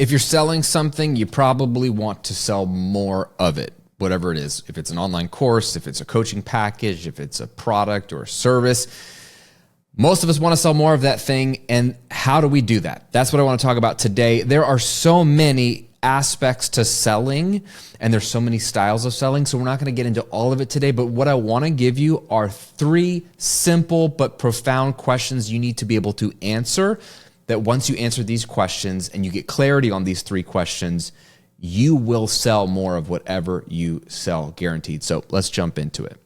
If you're selling something, you probably want to sell more of it, whatever it is. If it's an online course, if it's a coaching package, if it's a product or a service, most of us want to sell more of that thing. And how do we do that? That's what I want to talk about today. There are so many aspects to selling, and there's so many styles of selling. So we're not going to get into all of it today, but what I want to give you are 3 simple but profound questions you need to be able to answer, that once you answer these questions and you get clarity on these 3 questions, you will sell more of whatever you sell, guaranteed. So let's jump into it.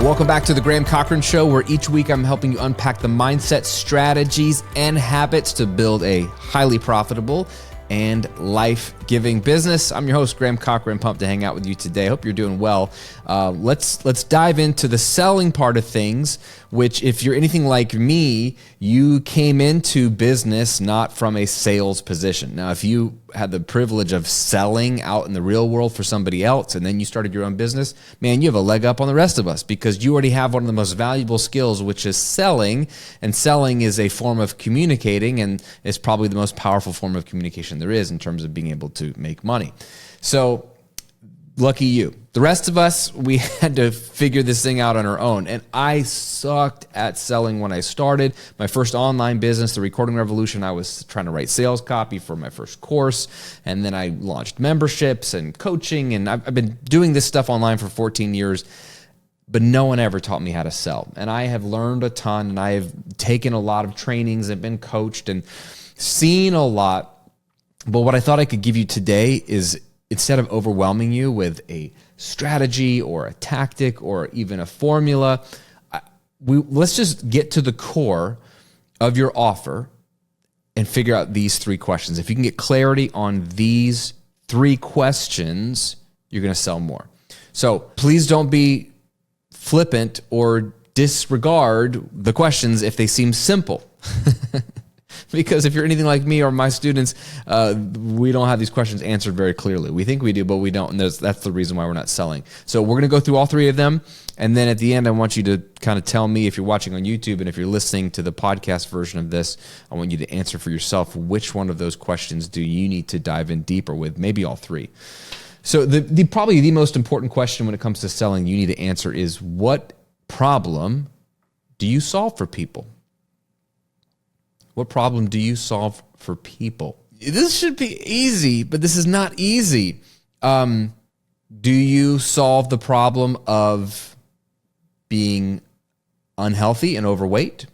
Welcome back to the Graham Cochran Show, where each week I'm helping you unpack the mindset, strategies, and habits to build a highly profitable and life-giving business. I'm your host, Graham Cochran. Pumped to hang out with you today. Hope you're doing well. Let's dive into the selling part of things, which, if you're anything like me, you came into business not from a sales position. Now, if you had the privilege of selling out in the real world for somebody else, and then you started your own business, man, you have a leg up on the rest of us because you already have one of the most valuable skills, which is selling. And selling is a form of communicating, and it's probably the most powerful form of communication there is in terms of being able to make money. So lucky you. The rest of us, we had to figure this thing out on our own. And I sucked at selling when I started my first online business, The Recording Revolution. I was trying to write sales copy for my first course. And then I launched memberships and coaching. And I've been doing this stuff online for 14 years, but no one ever taught me how to sell. And I have learned a ton, and I have taken a lot of trainings and been coached and seen a lot. But what I thought I could give you today is, instead of overwhelming you with a strategy or a tactic or even a formula, let's just get to the core of your offer and figure out these 3 questions. If you can get clarity on these 3 questions, you're going to sell more. So please don't be flippant or disregard the questions if they seem simple. Because if you're anything like me or my students, we don't have these questions answered very clearly. We think we do, but we don't. And that's the reason why we're not selling. So we're going to go through all 3 of them. And then at the end, I want you to kind of tell me, if you're watching on YouTube and if you're listening to the podcast version of this, I want you to answer for yourself, which one of those questions do you need to dive in deeper with? Maybe all 3. So probably the most important question when it comes to selling you need to answer is, what problem do you solve for people? What problem do you solve for people? This should be easy, but this is not easy. Do you solve the problem of being unhealthy and overweight?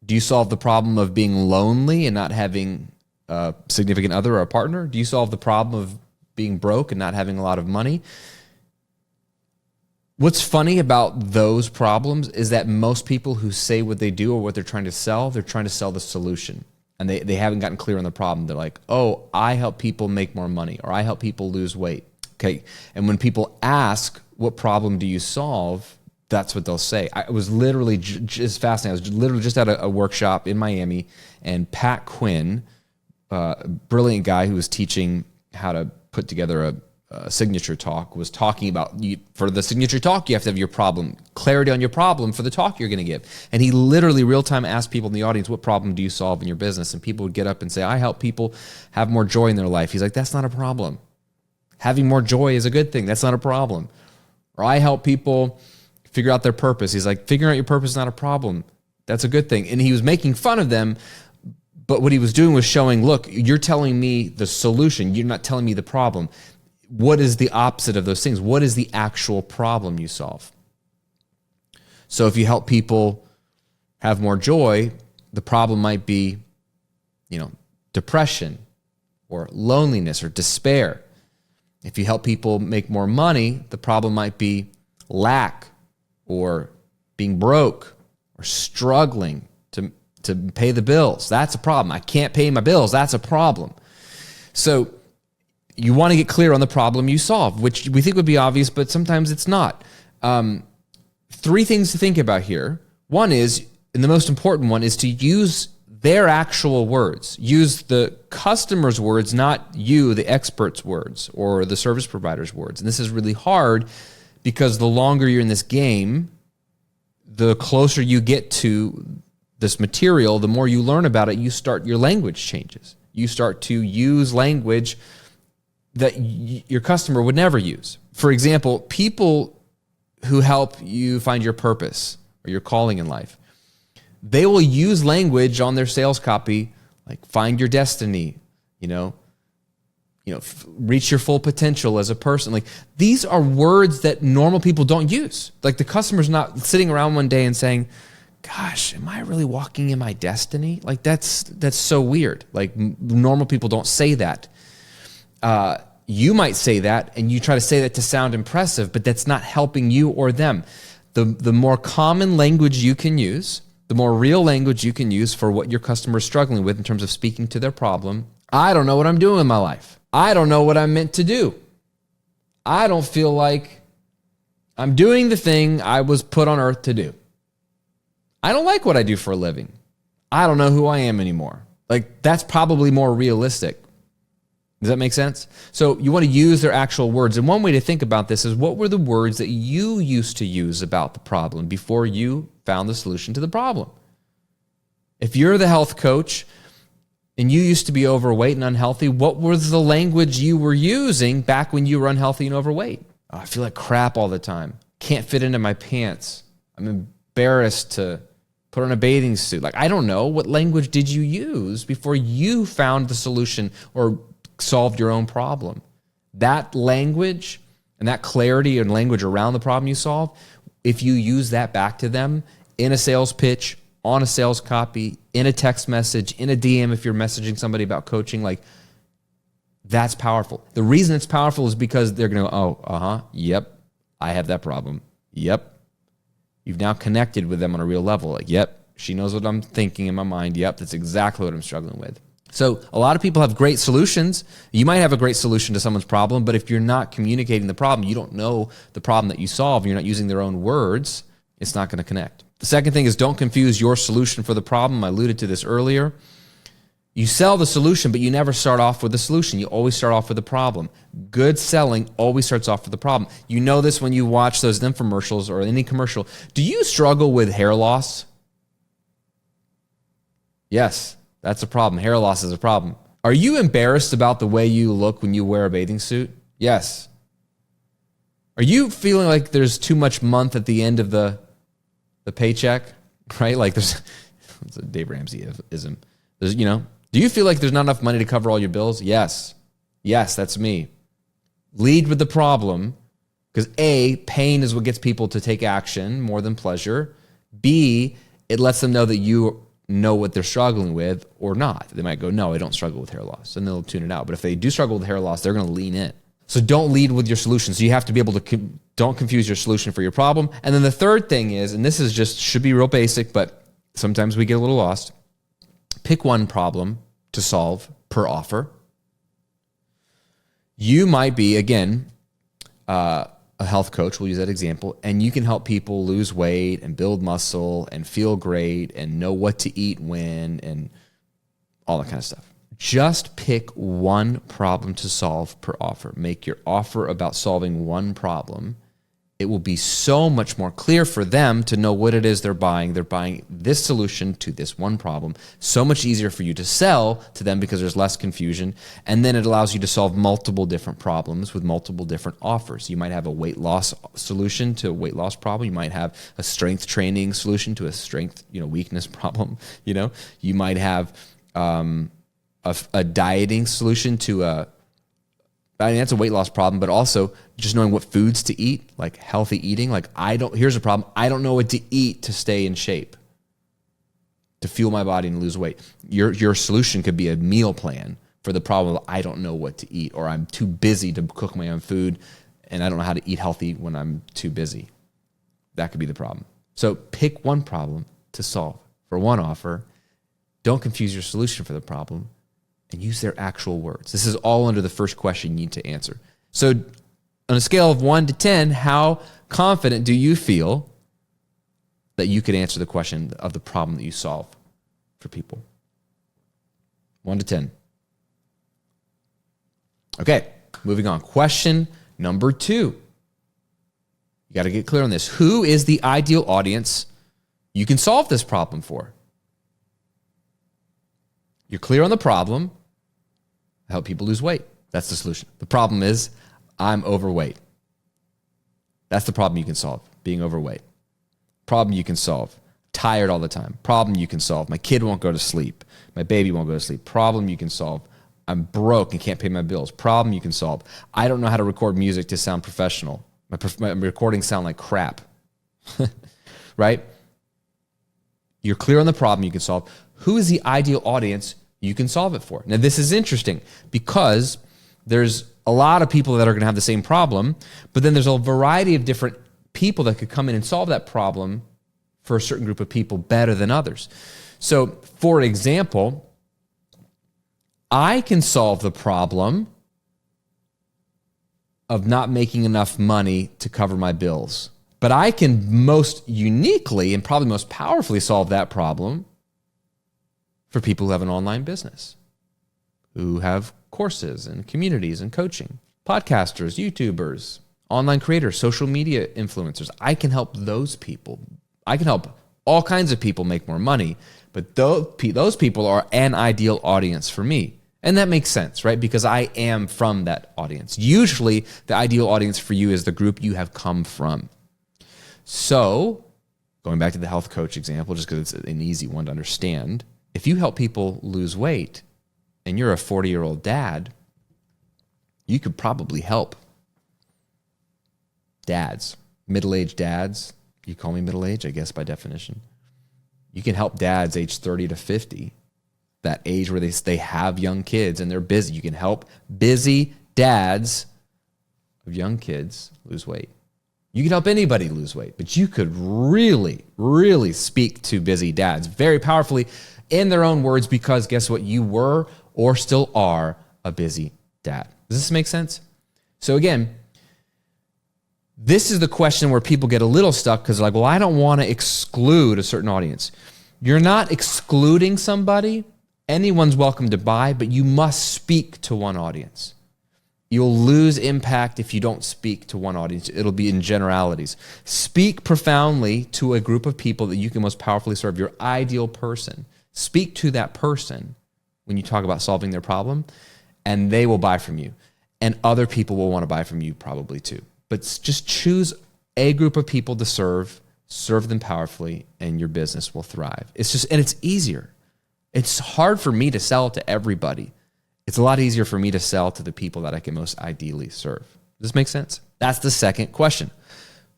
Do you solve the problem of being lonely and not having a significant other or a partner? Do you solve the problem of being broke and not having a lot of money? What's funny about those problems is that most people who say what they do or what they're trying to sell, they're trying to sell the solution. And they haven't gotten clear on the problem. They're like, oh, I help people make more money, or I help people lose weight. Okay. And when people ask, what problem do you solve? That's what they'll say. I was literally just fascinating. I was literally just at a workshop in Miami, and Pat Quinn, a brilliant guy who was teaching how to put together a signature talk, was talking about, for the signature talk, you have to have your problem, clarity on your problem for the talk you're going to give. And he literally real time asked people in the audience, what problem do you solve in your business? And people would get up and say, I help people have more joy in their life. He's like, that's not a problem. Having more joy is a good thing. That's not a problem. Or I help people figure out their purpose. He's like, figuring out your purpose is not a problem. That's a good thing. And he was making fun of them, but what he was doing was showing, look, you're telling me the solution. You're not telling me the problem. What is the opposite of those things? What is the actual problem you solve? So if you help people have more joy, the problem might be, depression or loneliness or despair. If you help people make more money, the problem might be lack or being broke or struggling to pay the bills. That's a problem. I can't pay my bills. That's a problem. So you want to get clear on the problem you solve, which we think would be obvious, but sometimes it's not. 3 things to think about here. One is, and the most important one, is to use their actual words. Use the customer's words, not you, the expert's words, or the service provider's words. And this is really hard because the longer you're in this game, the closer you get to this material, the more you learn about it, your language changes. You start to use language that your customer would never use. For example, people who help you find your purpose or your calling in life, they will use language on their sales copy, like find your destiny, reach your full potential as a person. Like, these are words that normal people don't use. Like, the customer's not sitting around one day and saying, gosh, am I really walking in my destiny? Like, that's so weird. Like, normal people don't say that. You might say that, and you try to say that to sound impressive, but that's not helping you or them. The more common language you can use, the more real language you can use for what your customer is struggling with in terms of speaking to their problem. I don't know what I'm doing in my life. I don't know what I'm meant to do. I don't feel like I'm doing the thing I was put on earth to do. I don't like what I do for a living. I don't know who I am anymore. Like, that's probably more realistic. Does that make sense? So you want to use their actual words. And one way to think about this is, what were the words that you used to use about the problem before you found the solution to the problem? If you're the health coach and you used to be overweight and unhealthy, what was the language you were using back when you were unhealthy and overweight? Oh, I feel like crap all the time. Can't fit into my pants. I'm embarrassed to put on a bathing suit. Like, I don't know. What language did you use before you found the solution or solved your own problem? That language and that clarity and language around the problem you solve, if you use that back to them in a sales pitch, on a sales copy, in a text message, in a DM if you're messaging somebody about coaching, like, that's powerful. The reason it's powerful is because they're going to go, yep, I have that problem. Yep. You've now connected with them on a real level. Like, yep, she knows what I'm thinking in my mind. Yep, that's exactly what I'm struggling with. So a lot of people have great solutions. You might have a great solution to someone's problem, but if you're not communicating the problem, you don't know the problem that you solve, you're not using their own words, it's not going to connect. The second thing is, don't confuse your solution for the problem. I alluded to this earlier. You sell the solution, but you never start off with the solution. You always start off with the problem. Good selling always starts off with the problem. You know this when you watch those infomercials or any commercial. Do you struggle with hair loss? Yes, that's a problem. Hair loss is a problem. Are you embarrassed about the way you look when you wear a bathing suit? Yes. Are you feeling like there's too much month at the end of the paycheck? Right? Like, it's a Dave Ramsey-ism. There's, do you feel like there's not enough money to cover all your bills? Yes. Yes, that's me. Lead with the problem, because A, pain is what gets people to take action more than pleasure. B, it lets them know that you know what they're struggling with or not. They might go, no, I don't struggle with hair loss, and they'll tune it out. But if they do struggle with hair loss, they're going to lean in. So don't lead with your solution. So you have to be able to, don't confuse your solution for your problem. And then the third thing is, and this is just, should be real basic, but sometimes we get a little lost. Pick one problem to solve per offer. You might be, again, a health coach, we'll use that example, and you can help people lose weight and build muscle and feel great and know what to eat when and all that kind of stuff. Just pick one problem to solve per offer. Make your offer about solving one problem. It will be so much more clear for them to know what it is they're buying. They're buying this solution to this one problem. So much easier for you to sell to them because there's less confusion. And then it allows you to solve multiple different problems with multiple different offers. You might have a weight loss solution to a weight loss problem. You might have a strength training solution to a strength, weakness problem. You might have a dieting solution to that's a weight loss problem, but also just knowing what foods to eat, like healthy eating. Like, here's a problem. I don't know what to eat to stay in shape, to fuel my body and lose weight. Your solution could be a meal plan for the problem of, I don't know what to eat, or I'm too busy to cook my own food and I don't know how to eat healthy when I'm too busy. That could be the problem. So pick one problem to solve for one offer. Don't confuse your solution for the problem, and use their actual words. This is all under the first question you need to answer. So on a scale of 1 to 10, how confident do you feel that you could answer the question of the problem that you solve for people? 1 to 10. Okay, moving on. Question number 2. You got to get clear on this. Who is the ideal audience you can solve this problem for? You're clear on the problem. Help people lose weight. That's the solution. The problem is I'm overweight. That's the problem you can solve, being overweight. Problem you can solve, tired all the time. Problem you can solve, my kid won't go to sleep. My baby won't go to sleep. Problem you can solve, I'm broke and can't pay my bills. Problem you can solve, I don't know how to record music to sound professional. My recordings sound like crap, right? You're clear on the problem you can solve. Who is the ideal audience you can solve it for? Now, this is interesting because there's a lot of people that are going to have the same problem, but then there's a variety of different people that could come in and solve that problem for a certain group of people better than others. So, for example, I can solve the problem of not making enough money to cover my bills. But I can most uniquely and probably most powerfully solve that problem for people who have an online business, who have courses and communities and coaching, podcasters, YouTubers, online creators, social media influencers. I can help those people. I can help all kinds of people make more money, but those people are an ideal audience for me. And that makes sense, right? Because I am from that audience. Usually, the ideal audience for you is the group you have come from. So, going back to the health coach example, just because it's an easy one to understand, if you help people lose weight and you're a 40-year-old dad, you could probably help dads, middle-aged dads. You call me middle-aged, I guess, by definition. You can help dads age 30 to 50, that age where they have young kids and they're busy. You can help busy dads of young kids lose weight. You can help anybody lose weight, but you could really, really speak to busy dads very powerfully in their own words because guess what? You were or still are a busy dad. Does this make sense? So again, this is the question where people get a little stuck because they're like, well, I don't want to exclude a certain audience. You're not excluding somebody. Anyone's welcome to buy, but you must speak to one audience. You'll lose impact if you don't speak to one audience. It'll be in generalities. Speak profoundly to a group of people that you can most powerfully serve, your ideal person. Speak to that person when you talk about solving their problem, and they will buy from you. And other people will want to buy from you probably too. But just choose a group of people to serve them powerfully, and your business will thrive. And it's easier. It's hard for me to sell to everybody. It's a lot easier for me to sell to the people that I can most ideally serve. Does this make sense? That's the second question.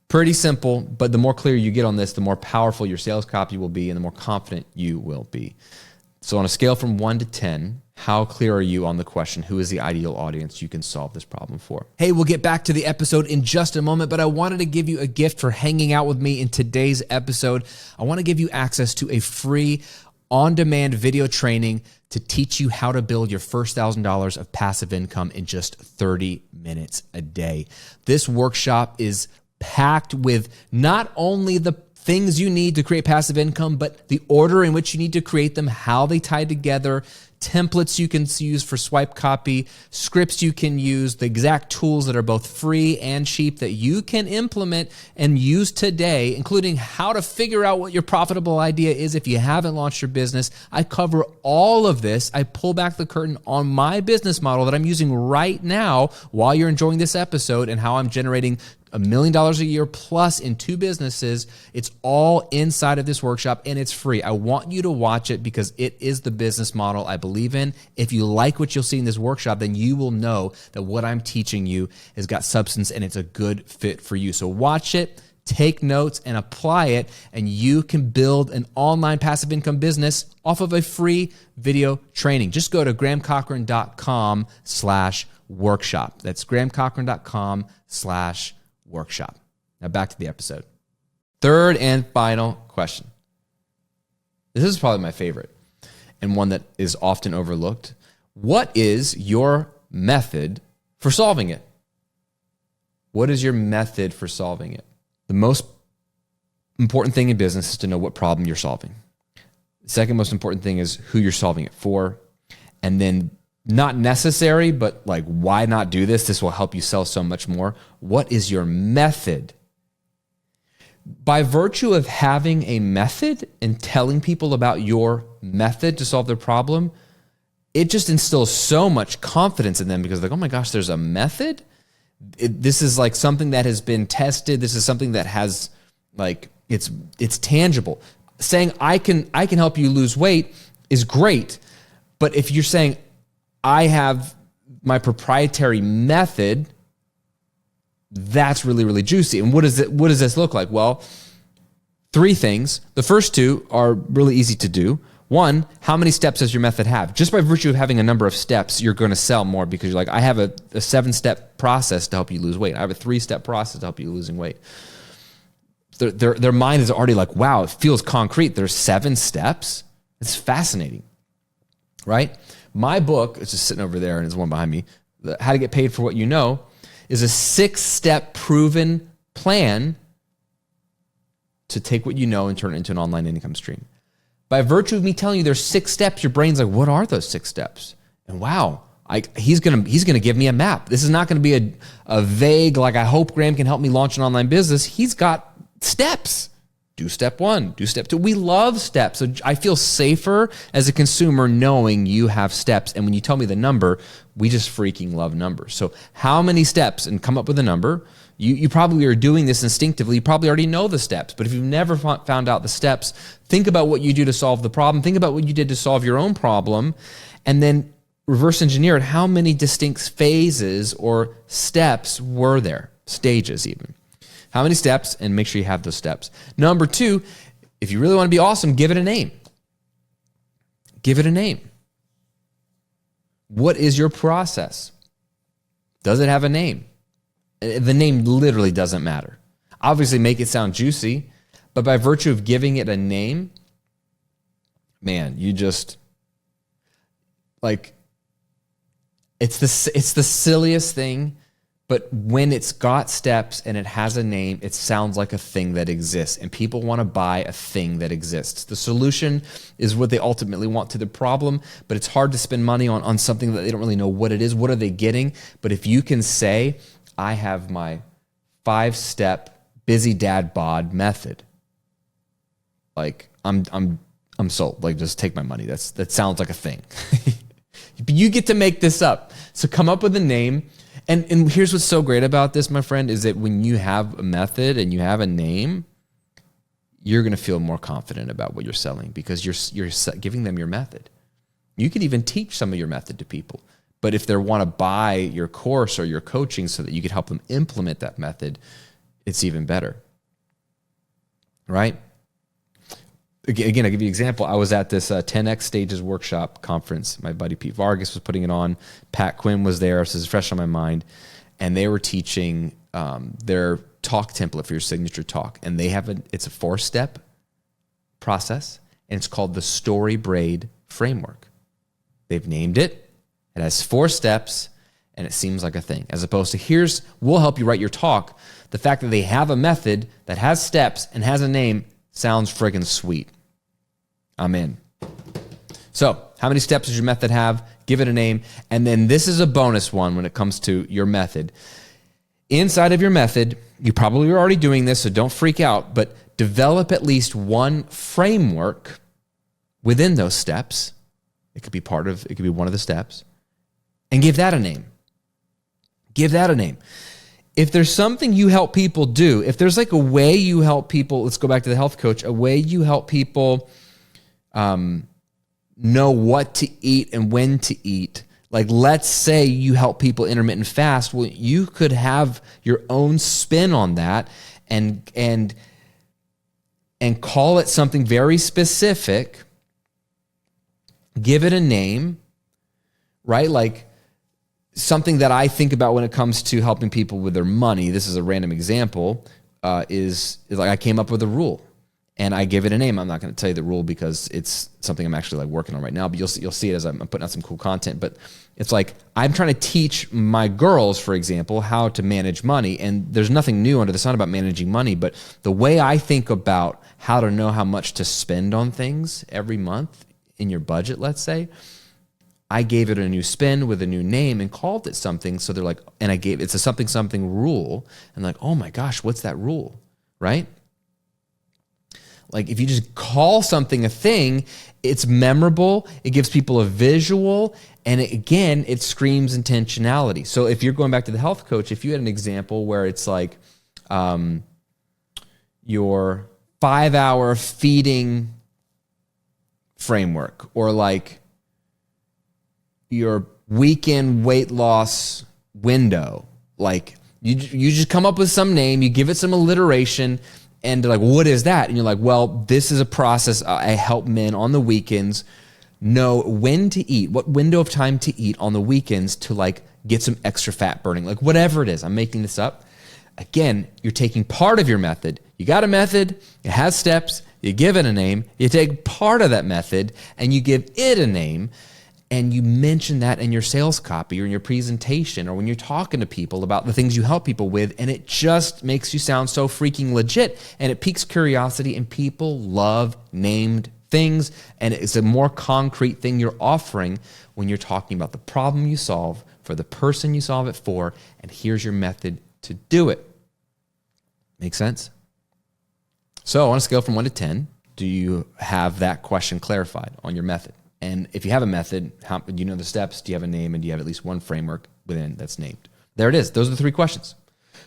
Pretty simple, but the more clear you get on this, the more powerful your sales copy will be and the more confident you will be. So on a scale from 1 to 10, how clear are you on the question, who is the ideal audience you can solve this problem for? Hey, we'll get back to the episode in just a moment, but I wanted to give you a gift for hanging out with me in today's episode. I want to give you access to a free on-demand video training to teach you how to build your first $1,000 of passive income in just 30 minutes a day. This workshop is packed with not only the things you need to create passive income, but the order in which you need to create them, how they tie together, templates you can use for swipe copy, scripts you can use, the exact tools that are both free and cheap that you can implement and use today, including how to figure out what your profitable idea is if you haven't launched your business. I cover all of this. I pull back the curtain on my business model that I'm using right now while you're enjoying this episode and how I'm generating $1 million a year plus in 2 businesses. It's all inside of this workshop and it's free. I want you to watch it because it is the business model I believe in. If you like what you'll see in this workshop, then you will know that what I'm teaching you has got substance and it's a good fit for you. So watch it, take notes and apply it, and you can build an online passive income business off of a free video training. Just go to grahamcochrane.com/workshop. That's grahamcochrane.com/workshop. Now back to the episode. Third and final question. This is probably my favorite and one that is often overlooked. What is your method for solving it? What is your method for solving it? The most important thing in business is to know what problem you're solving. The second most important thing is who you're solving it for. And then not necessary, but like, why not do this? This will help you sell so much more. What is your method? By virtue of having a method and telling people about your method to solve their problem, it just instills so much confidence in them because like, oh my gosh, there's a method. This is like something that has been tested. This is something that has like, it's tangible. Saying I can help you lose weight is great. But if you're saying I have my proprietary method, that's really, really juicy. And what does this look like? Well, 3 things. The first 2 are really easy to do. 1, how many steps does your method have? Just by virtue of having a number of steps, you're going to sell more because you're like, I have a 7-step process to help you lose weight. I have a 3-step process to help you losing weight. Their mind is already like, wow, it feels concrete. There's 7 steps. It's fascinating, right? My book, it's just sitting over there and there's one behind me, How to Get Paid for What You Know, is a 6-step proven plan to take what you know and turn it into an online income stream. By virtue of me telling you there's 6 steps, your brain's like, what are those 6 steps? And wow, he's gonna give me a map. This is not gonna be a vague, like I hope Graham can help me launch an online business. He's got steps. Do step 1, do step 2. We love steps. So I feel safer as a consumer knowing you have steps. And when you tell me the number, we just freaking love numbers. So how many steps? And come up with a number. You probably are doing this instinctively. You probably already know the steps. But if you've never found out the steps, think about what you do to solve the problem. Think about what you did to solve your own problem. And then reverse engineer it. How many distinct phases or steps were there? Stages even. How many steps? And make sure you have those steps. Number 2, if you really want to be awesome, give it a name. Give it a name. What is your process? Does it have a name? The name literally doesn't matter. Obviously, make it sound juicy, but by virtue of giving it a name, man, you just like it's the silliest thing. But when it's got steps and it has a name, it sounds like a thing that exists. And people want to buy a thing that exists. The solution is what they ultimately want to the problem, but it's hard to spend money on something that they don't really know what it is. What are they getting? But if you can say, I have my 5-step busy dad bod method, like I'm sold. Like, just take my money. That sounds like a thing. But you get to make this up. So come up with a name. And here's what's so great about this, my friend, is that when you have a method and you have a name, you're going to feel more confident about what you're selling because you're giving them your method. You could even teach some of your method to people. But if they want to buy your course or your coaching so that you could help them implement that method, it's even better. Right? Again, I'll give you an example. I was at this 10X Stages workshop conference. My buddy Pete Vargas was putting it on. Pat Quinn was there. So this is fresh on my mind. And they were teaching their talk template for your signature talk. And they have it's a 4-step process. And it's called the Story Braid Framework. They've named it. It has 4 steps. And it seems like a thing. As opposed to we'll help you write your talk. The fact that they have a method that has steps and has a name sounds friggin' sweet. I'm in. So, how many steps does your method have? Give it a name. And then this is a bonus one when it comes to your method. Inside of your method, you probably are already doing this, so don't freak out, but develop at least one framework within those steps. It could be one of the steps. And give that a name. Give that a name. If there's something you help people do, if there's like a way you help people, let's go back to the health coach, a way you help people know what to eat and when to eat. Like, let's say you help people intermittent fast. Well, you could have your own spin on that and call it something very specific. Give it a name, right? Like, something that I think about when it comes to helping people with their money, this is a random example, is like I came up with a rule and I give it a name. I'm not going to tell you the rule because it's something I'm actually like working on right now, but you'll see it as I'm putting out some cool content. But it's like I'm trying to teach my girls, for example, how to manage money. And there's nothing new under the sun about managing money, but the way I think about how to know how much to spend on things every month in your budget, let's say, I gave it a new spin with a new name and called it something. So they're like, and it's a something rule. And like, oh my gosh, what's that rule? Right? Like if you just call something a thing, it's memorable, it gives people a visual, and it screams intentionality. So if you're going back to the health coach, if you had an example where it's like your 5-hour feeding framework, or like your weekend weight loss window, like you just come up with some name, you give it some alliteration, and they're like, what is that? And you're like, well, this is a process. I help men on the weekends know when to eat, what window of time to eat on the weekends to like get some extra fat burning, like whatever it is. I'm making this up. Again, you're taking part of your method. You got a method, it has steps, you give it a name, you take part of that method and you give it a name, and you mention that in your sales copy or in your presentation or when you're talking to people about the things you help people with, and it just makes you sound so freaking legit, and it piques curiosity, and people love named things, and it's a more concrete thing you're offering when you're talking about the problem you solve for the person you solve it for, and here's your method to do it. Make sense? So on a scale from 1 to 10, do you have that question clarified on your method? And if you have a method, how do you know the steps? Do you have a name? And do you have at least one framework within that's named? There it is. Those are the 3 questions.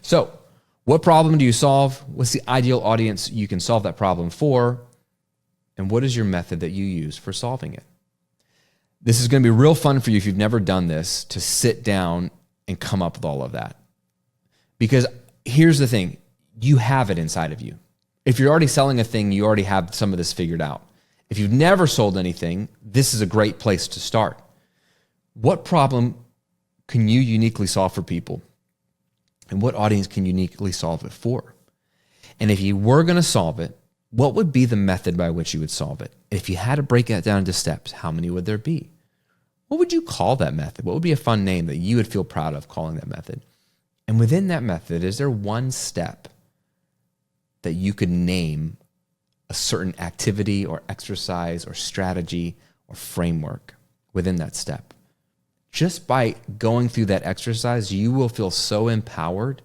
So what problem do you solve? What's the ideal audience you can solve that problem for? And what is your method that you use for solving it? This is going to be real fun for you if you've never done this, to sit down and come up with all of that. Because here's the thing, you have it inside of you. If you're already selling a thing, you already have some of this figured out. If you've never sold anything, this is a great place to start. What problem can you uniquely solve for people? And what audience can you uniquely solve it for? And if you were going to solve it, what would be the method by which you would solve it? If you had to break that down into steps, how many would there be? What would you call that method? What would be a fun name that you would feel proud of calling that method? And within that method, is there one step that you could name a certain activity or exercise or strategy or framework within that step? Just by going through that exercise, you will feel so empowered,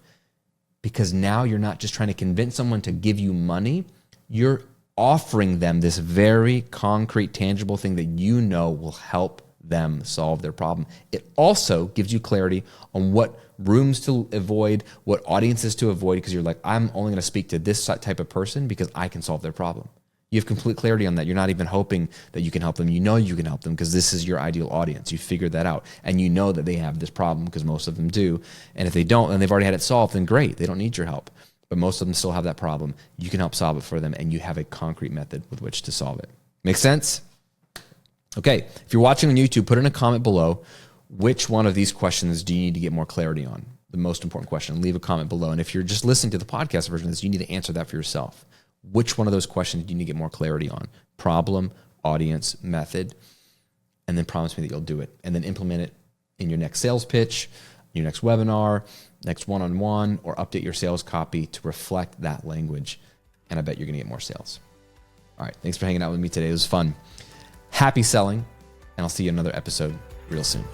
because now you're not just trying to convince someone to give you money. You're offering them this very concrete, tangible thing that you know will help them solve their problem. It also gives you clarity on what rooms to avoid, what audiences to avoid, because you're like, I'm only going to speak to this type of person because I can solve their problem. You have complete clarity on that. You're not even hoping that you can help them. You know you can help them because this is your ideal audience. You figured that out. And you know that they have this problem because most of them do. And if they don't, and they've already had it solved, then great. They don't need your help. But most of them still have that problem. You can help solve it for them, and you have a concrete method with which to solve it. Make sense? Okay, if you're watching on YouTube, put in a comment below, which one of these questions do you need to get more clarity on? The most important question. Leave a comment below. And if you're just listening to the podcast version of this, you need to answer that for yourself. Which one of those questions do you need to get more clarity on? Problem, audience, method, and then promise me that you'll do it. And then implement it in your next sales pitch, your next webinar, next one-on-one, or update your sales copy to reflect that language. And I bet you're going to get more sales. All right, thanks for hanging out with me today. It was fun. Happy selling, and I'll see you in another episode real soon.